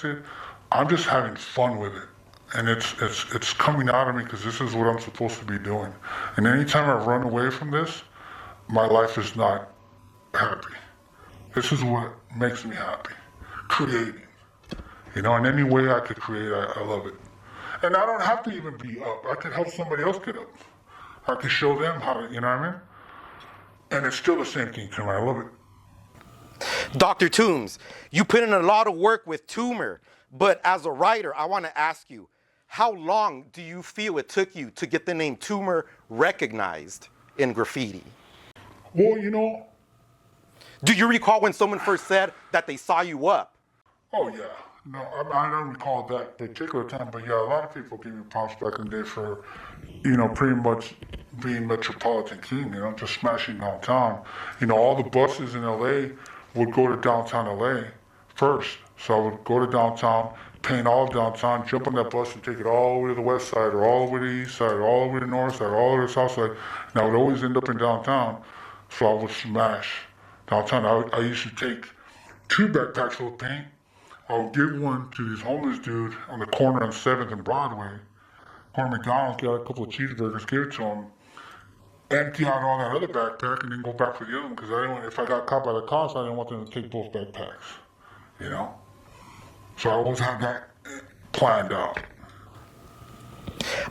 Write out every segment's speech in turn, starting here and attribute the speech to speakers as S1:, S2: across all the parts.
S1: against it. I'm just having fun with it. And it's coming out of me because this is what I'm supposed to be doing. And anytime I run away from this, my life is not happy. This is what makes me happy. Creating. In any way I could create, I love it. And I don't have to even be up. I could help somebody else get up. I could show them how to, you know what I mean? And it's still the same thing to me. I love it.
S2: Dr. Toombs, you put in a lot of work with TOOMER, but as a writer, I want to ask you, how long do you feel it took you to get the name TOOMER recognized in graffiti?
S1: Well,
S2: do you recall when someone first said that they saw you up?
S1: Oh, yeah. No, I don't recall that particular time, but yeah, a lot of people gave me props back in the day for, pretty much being Metropolitan King, just smashing downtown. All the buses in LA would go to downtown LA first. So I would go to downtown, paint all of downtown, jump on that bus and take it all the way to the west side, or all the way to the east side, or all the way to the north side, or all the way to the south side. And I would always end up in downtown, so I would smash downtown. I used to take 2 backpacks full of paint. I would give one to this homeless dude on the corner on 7th and Broadway. Go to McDonald's, get a couple of cheeseburgers, give it to him, empty out all that other backpack, and then go back for the other one, because if I got caught by the cops, I didn't want them to take both backpacks, So I always had that planned out.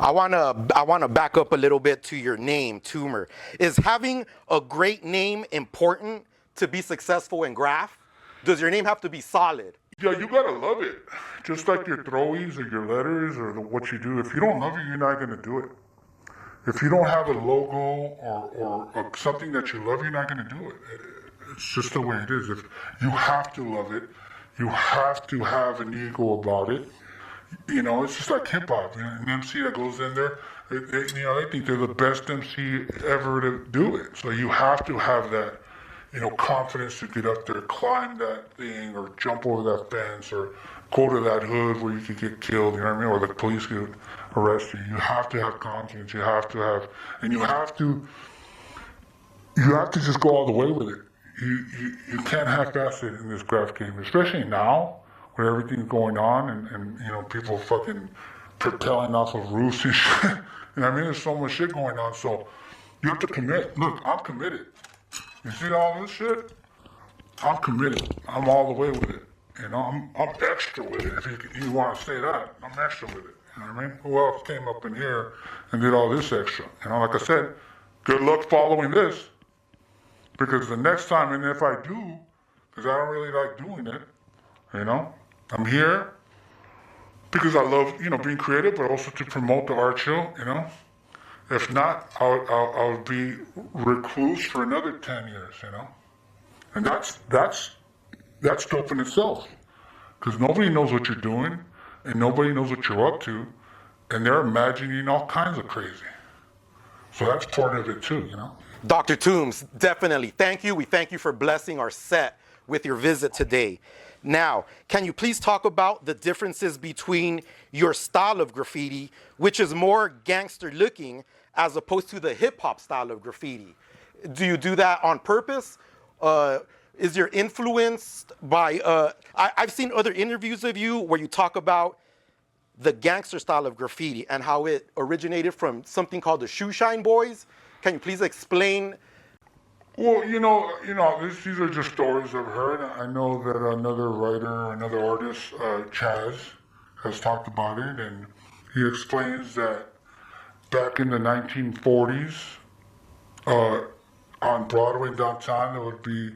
S2: I wanna back up a little bit to your name, TOOMER. Is having a great name important to be successful in GRAFF? Does your name have to be solid?
S1: Yeah, you gotta love it. Just like your throwies or your letters or what you do. If you don't love it, you're not gonna do it. If you don't have a logo or something that you love, you're not gonna do it. It's just the way it is. If you have to love it, you have to have an ego about it. It's just like hip hop. An MC that goes in there, they think they're the best MC ever to do it. So you have to have that, confidence to get up there, climb that thing, or jump over that fence, or go to that hood where you could get killed, or the police could arrest you. You have to have confidence. You have to just go all the way with it. You can't half-ass it in this GRAFF game, especially now, where everything's going on, and people fucking propelling off of roofs and shit. There's so much shit going on, so you have to commit. Look, I'm committed. You see all this shit? I'm committed. I'm all the way with it. I'm extra with it. If you want to say that, I'm extra with it. Who else came up in here and did all this extra? Like I said, good luck following this. Because the next time, and if I do, because I don't really like doing it, I'm here because I love, being creative, but also to promote the art show, If not, I'll be recluse for another 10 years, And that's dope in itself. Because nobody knows what you're doing, and nobody knows what you're up to, and they're imagining all kinds of crazy. So that's part of it too,
S2: Dr. Toombs, definitely. Thank you. We thank you for blessing our set with your visit today. Now, can you please talk about the differences between your style of graffiti, which is more gangster looking, as opposed to the hip hop style of graffiti? Do you do that on purpose? Is your influenced by, I've seen other interviews of you where you talk about the gangster style of graffiti and how it originated from something called the Shoe Shine Boys. Can you please explain?
S1: Well, these are just stories I've heard. I know that another writer, another artist, Chaz, has talked about it, and he explains that back in the 1940s, on Broadway downtown, there would be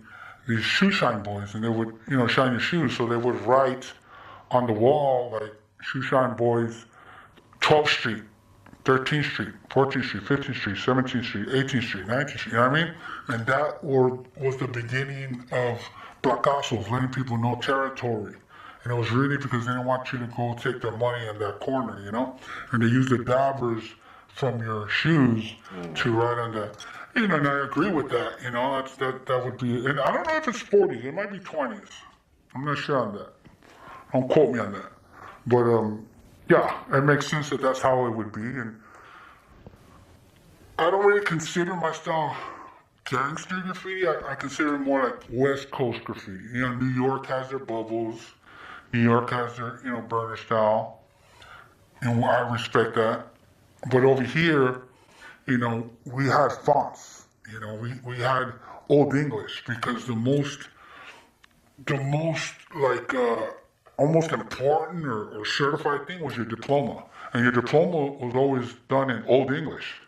S1: these shoe shine boys, and they would, shine your shoes. So they would write on the wall, like, shoe shine boys, 12th Street, 13th Street, 14th Street, 15th Street, 17th Street, 18th Street, 19th Street, And that was the beginning of Placazos, letting people know territory. And it was really because they didn't want you to go take their money in that corner, And they used the dabbers from your shoes to write on that. And I agree with that, that would be, and I don't know if it's 40s, it might be 20s. I'm not sure on that. Don't quote me on that. But, yeah, it makes sense that that's how it would be. And I don't really consider my style gangster graffiti. I consider it more like West Coast graffiti. New York has their bubbles. New York has their, burner style, and I respect that. But over here, we had fonts. We had Old English because the most like almost important or certified thing was your diploma, and your diploma was always done in Old English.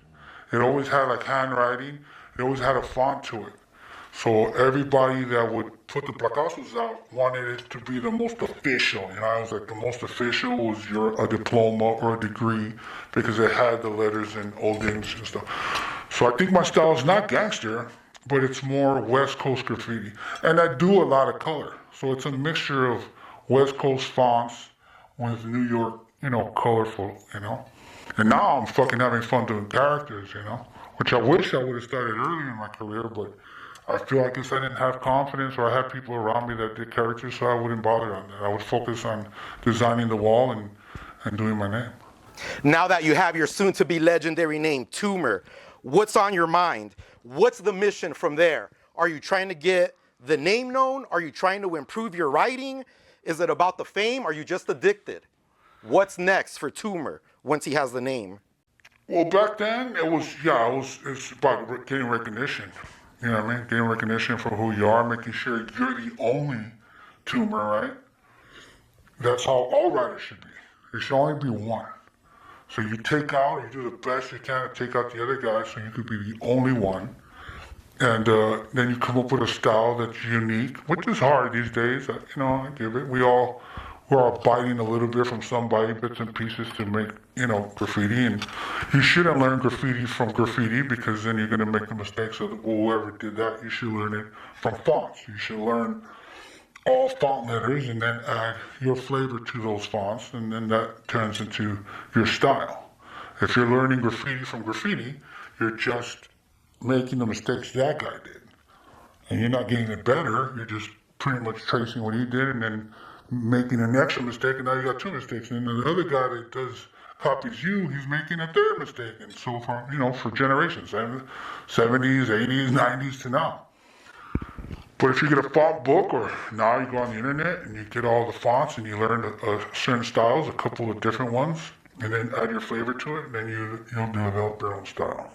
S1: It always had like handwriting. It always had a font to it. So everybody that would put the placazos out wanted it to be the most official. I was like, the most official was a diploma or a degree because it had the letters in Old English and stuff. So I think my style is not gangster, but it's more West Coast graffiti. And I do a lot of color. So it's a mixture of West Coast fonts with New York, colorful. And now I'm fucking having fun doing characters, which I wish I would have started earlier in my career, but I feel like if I didn't have confidence or I had people around me that did characters, so I wouldn't bother on that. I would focus on designing the wall and doing my name.
S2: Now that you have your soon-to-be legendary name, TOOMER, what's on your mind? What's the mission from there? Are you trying to get the name known? Are you trying to improve your writing? Is it about the fame? Are you just addicted? What's next for TOOMER once he has the name?
S1: Well, back then it's about getting recognition. You know what I mean? Getting recognition for who you are, making sure you're the only tumor, right? That's how all writers should be. There should only be one. So you do the best you can to take out the other guys so you could be the only one. And then you come up with a style that's unique, which is hard these days. I give it. We're all biting a little bit from somebody, bits and pieces to make, graffiti. And you shouldn't learn graffiti from graffiti because then you're going to make the mistakes of whoever did that. You should learn it from fonts. You should learn all font letters and then add your flavor to those fonts, and then that turns into your style. If you're learning graffiti from graffiti, you're just making the mistakes that guy did. And you're not getting it better, you're just pretty much tracing what he did and then making an extra mistake, and now you got two mistakes. And then the other guy that copies you, he's making a third mistake. And so for generations, 70s, 80s, 90s to now. But if you get a font book, or now you go on the internet and you get all the fonts and you learn certain styles, a couple of different ones, and then add your flavor to it, and then you'll develop your own style.